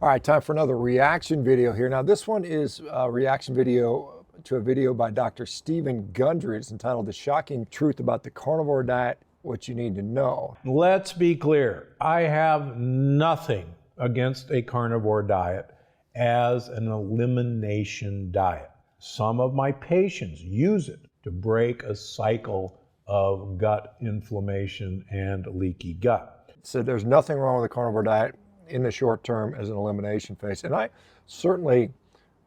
All right, time for another reaction video here. Now this one is a reaction video to a video by Dr. Stephen Gundry. It's entitled "The Shocking Truth About the Carnivore Diet, What You Need to Know." Let's be clear. I have nothing against a carnivore diet as an elimination diet. Some of my patients use it to break a cycle of gut inflammation and leaky gut. So there's nothing wrong with the carnivore diet in the short term as an elimination phase. And I certainly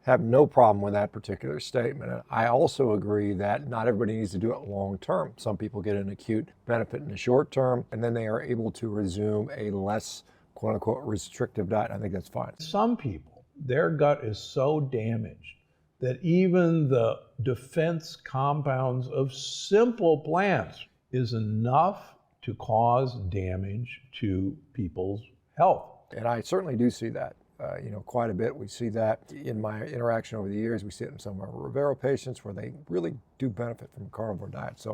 have no problem with that particular statement. I also agree that not everybody needs to do it long term. Some people get an acute benefit in the short term, and then they are able to resume a less, quote unquote, restrictive diet. I think that's fine. Some people, their gut is so damaged that even the defense compounds of simple plants is enough to cause damage to people's health. And I certainly do see that, quite a bit. We see that in my interaction over the years. We see it in some of our Revero patients where they really do benefit from a carnivore diet.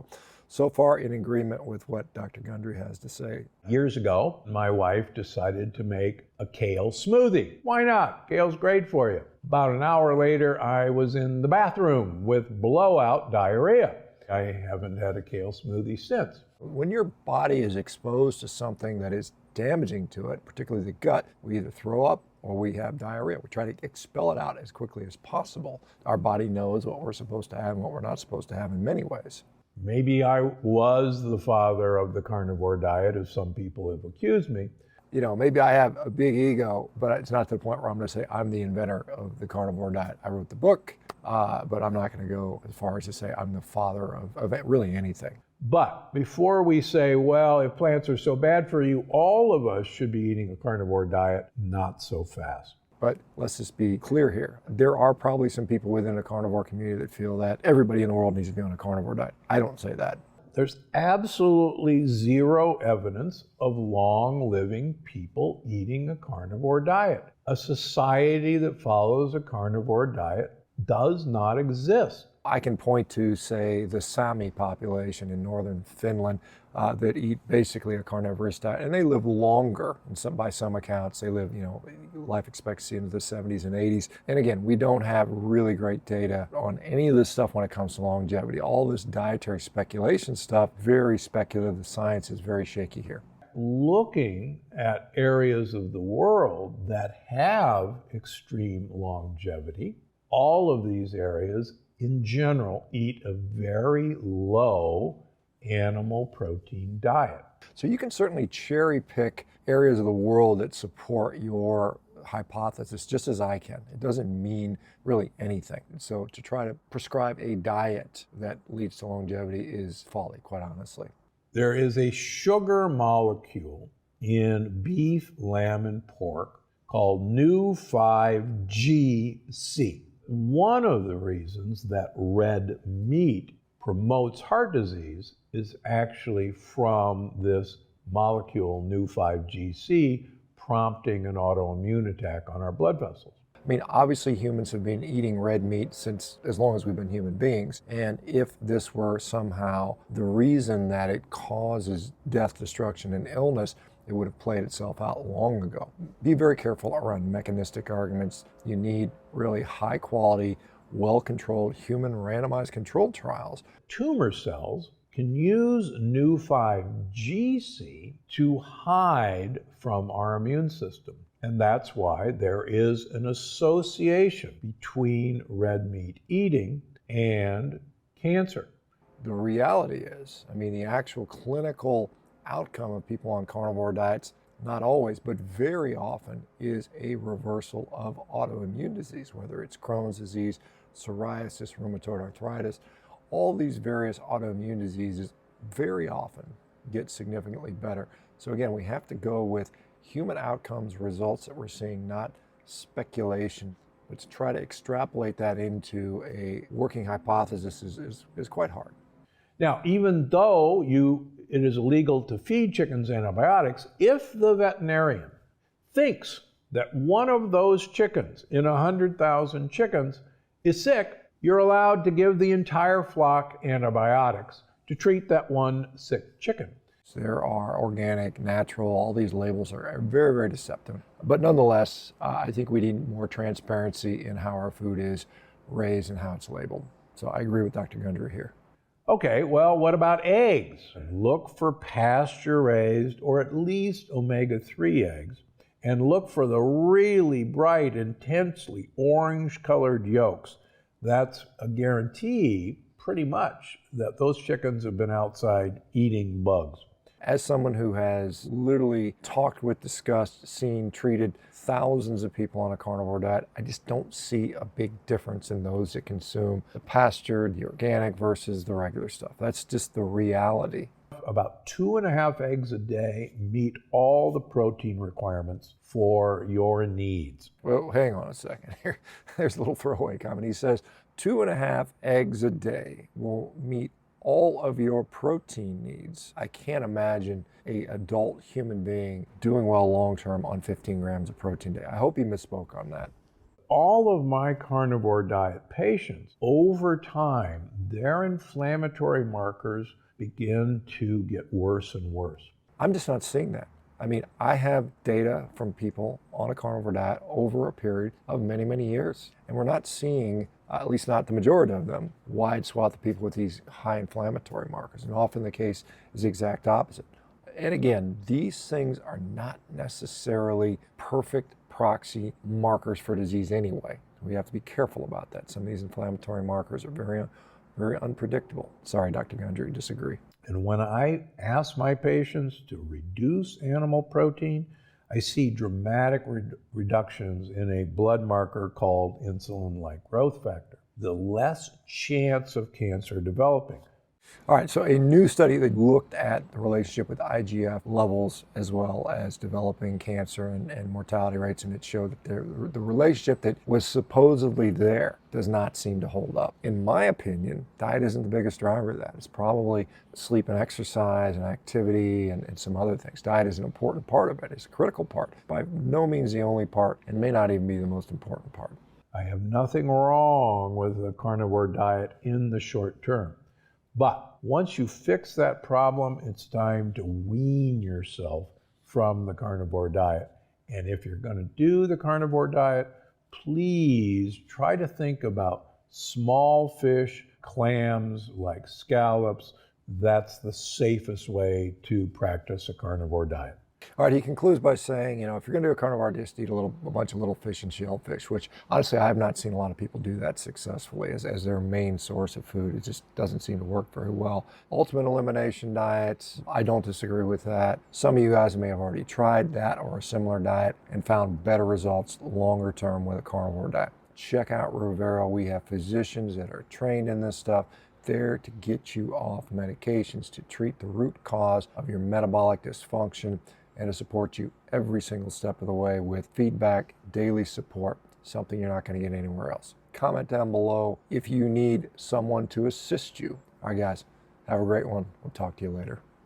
So far in agreement with what Dr. Gundry has to say. Years ago, my wife decided to make a kale smoothie. Why not? Kale's great for you. About an hour later, I was in the bathroom with blowout diarrhea. I haven't had a kale smoothie since. When your body is exposed to something that is damaging to it, particularly the gut, we either throw up or we have diarrhea. We try to expel it out as quickly as possible. Our body knows what we're supposed to have and what we're not supposed to have in many ways. Maybe I was the father of the carnivore diet, as some people have accused me. Maybe I have a big ego, but it's not to the point where I'm going to say I'm the inventor of the carnivore diet. I wrote the book, but I'm not going to go as far as to say I'm the father of really anything. But before we say, well, if plants are so bad for you, all of us should be eating a carnivore diet, not so fast. But let's just be clear here. There are probably some people within the carnivore community that feel that everybody in the world needs to be on a carnivore diet. I don't say that. There's absolutely zero evidence of long-living people eating a carnivore diet. A society that follows a carnivore diet does not exist. I can point to, say, the Sami population in northern Finland that eat basically a carnivorous diet, and they live longer. And by some accounts, they live, life expectancy into the 70s and 80s. And again, we don't have really great data on any of this stuff when it comes to longevity. All this dietary speculation stuff, very speculative. The science is very shaky here. Looking at areas of the world that have extreme longevity, all of these areas in general eat a very low animal protein diet. So you can certainly cherry pick areas of the world that support your hypothesis just as I can. It doesn't mean really anything. So to try to prescribe a diet that leads to longevity is folly, quite honestly. There is a sugar molecule in beef, lamb, and pork called Nu-5GC. One of the reasons that red meat promotes heart disease is actually from this molecule Nu-5GC prompting an autoimmune attack on our blood vessels. I mean, obviously humans have been eating red meat since as long as we've been human beings. And if this were somehow the reason that it causes death, destruction, and illness, it would have played itself out long ago. Be very careful around mechanistic arguments. You need really high quality, well-controlled, human randomized controlled trials. Tumor cells can use Nu-5GC to hide from our immune system. And that's why there is an association between red meat eating and cancer. The reality is, the actual clinical outcome of people on carnivore diets, not always, but very often, is a reversal of autoimmune disease, whether it's Crohn's disease, psoriasis, rheumatoid arthritis. All these various autoimmune diseases very often get significantly better. So again, we have to go with human outcomes, results that we're seeing, not speculation. But to try to extrapolate that into a working hypothesis is quite hard. Now, even though it is illegal to feed chickens antibiotics, if the veterinarian thinks that one of those chickens in 100,000 chickens is sick, you're allowed to give the entire flock antibiotics to treat that one sick chicken. There are organic, natural, all these labels are very, very deceptive. But nonetheless, I think we need more transparency in how our food is raised and how it's labeled. So I agree with Dr. Gundry here. Okay, well, what about eggs? Look for pasture-raised or at least omega-3 eggs, and look for the really bright, intensely orange-colored yolks. That's a guarantee, pretty much, that those chickens have been outside eating bugs. As someone who has literally talked with, discussed, seen, treated thousands of people on a carnivore diet, I just don't see a big difference in those that consume the pastured, the organic versus the regular stuff. That's just the reality. About 2.5 eggs a day meet all the protein requirements for your needs. Well, hang on a second here. There's a little throwaway comment. He says 2.5 eggs a day will meet all of your protein needs. I can't imagine an adult human being doing well long-term on 15 grams of protein a day. I hope he misspoke on that. All of my carnivore diet patients, over time, their inflammatory markers begin to get worse and worse. I'm just not seeing that. I mean, I have data from people on a carnivore diet over a period of many, many years, and we're not seeing, at least not the majority of them, wide swath of people with these high inflammatory markers. And often the case is the exact opposite. And again, these things are not necessarily perfect proxy markers for disease anyway. We have to be careful about that. Some of these inflammatory markers are very unpredictable. Sorry, Dr. Gundry, disagree. And when I ask my patients to reduce animal protein, I see dramatic reductions in a blood marker called insulin-like growth factor. The less chance of cancer developing. All right, so a new study that looked at the relationship with IGF levels as well as developing cancer and mortality rates, and it showed that the relationship that was supposedly there does not seem to hold up. In my opinion, diet isn't the biggest driver of that. It's probably sleep and exercise and activity and some other things. Diet is an important part of it. It's a critical part. By no means the only part, and may not even be the most important part. I have nothing wrong with a carnivore diet in the short term. But once you fix that problem, it's time to wean yourself from the carnivore diet. And if you're going to do the carnivore diet, please try to think about small fish, clams, like scallops. That's the safest way to practice a carnivore diet. All right, he concludes by saying, if you're going to do a carnivore, just eat a bunch of little fish and shellfish, which honestly, I have not seen a lot of people do that successfully as their main source of food. It just doesn't seem to work very well. Ultimate elimination diets, I don't disagree with that. Some of you guys may have already tried that or a similar diet and found better results longer term with a carnivore diet. Check out Revero. We have physicians that are trained in this stuff, there to get you off medications, to treat the root cause of your metabolic dysfunction, and to support you every single step of the way with feedback, daily support, something you're not going to get anywhere else. Comment down below if you need someone to assist you. All right, guys, have a great one. We'll talk to you later.